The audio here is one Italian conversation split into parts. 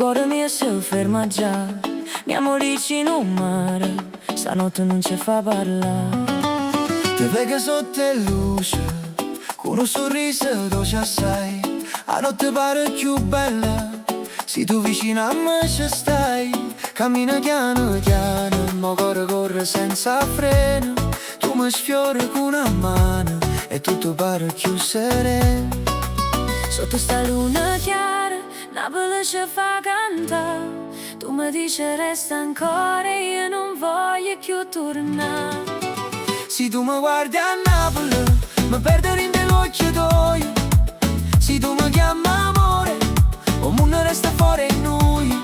cuore mio si ferma già. Andiamo vicino al mare, stanotte non ci fa parlare. Ti vega sotto le luce, con un sorriso dolce assai. La notte pare più bella, se tu vicino a me ci stai. Cammina piano piano, il mio cuore corre senza freno. Tu mi sfiori con una mano e tutto pare più sereno. Sotto sta luna chiara, Napoli ci fa cantare. Tu mi dici resta ancora e io non voglio più tornare. Se tu mi guardi a Napoli, mi perdo in dell'occhio tuoi. Se tu mi chiami amore, o mondo resta fuori in noi.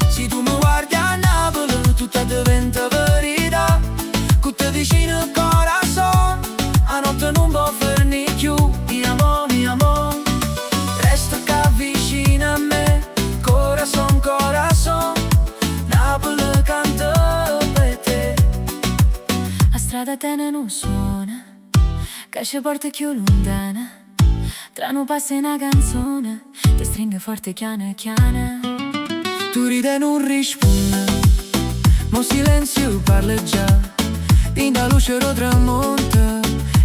Se tu mi guardi a Napoli, tutta diventa verità. Con te vicino al corazon, a notte non può fermi più. Mi amo, resta qua vicino a me. Corazon, corazon, Napoli canta per te. La strada tene non suona, che ci porta più lontana. Tra non passa una canzone, ti stringe forte chiana chiana. Tu ridi e non rispondi, ma silenzio parla già. In da luce lo tramonta,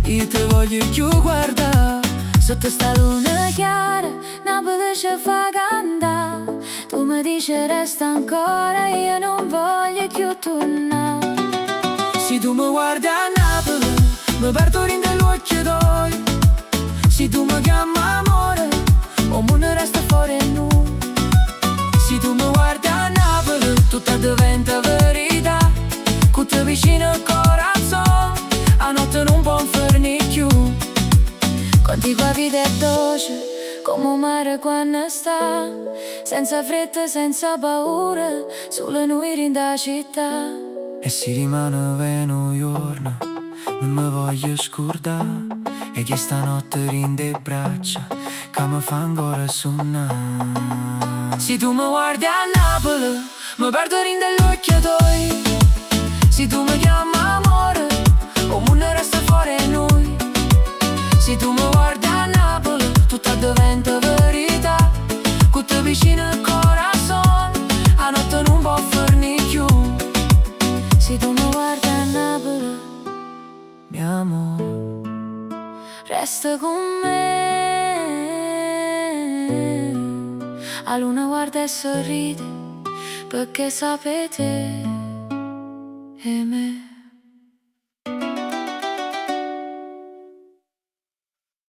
io ti voglio più guardare. Sotto sta luna chiara, Napoli ci fa cantare. Tu mi dici resta ancora, io non voglio più tornare. Se tu mi guardi a Napoli, mi perdo in dell'occhio tuoi. Se tu mi chiami amore, o mondo resta fuori in noi. Se tu mi guardi a Napoli, tutta diventa verità. Con te vicino al corazon, a notte non può fermi più. Contigo a vita è dolce, come un mare quando sta. Senza fretta, senza paura, solo noi in da città. E si rimane veno giorno, non mi voglio scordare. E che stanotte rinde braccia, che mi fa ancora suonare. Se tu mi guardi a Napoli, mi perdo in dell'occhio tuoi. Se tu mi chiami amore, o mondo resta fuori in noi. Se tu mi guardi a Napoli, tutta diventa verità. Con te vicino al corazon, a notte non può fermi più. Se tu mi guardi a Napoli, mio amore, resta con me. La luna guarda e sorride, perché sapete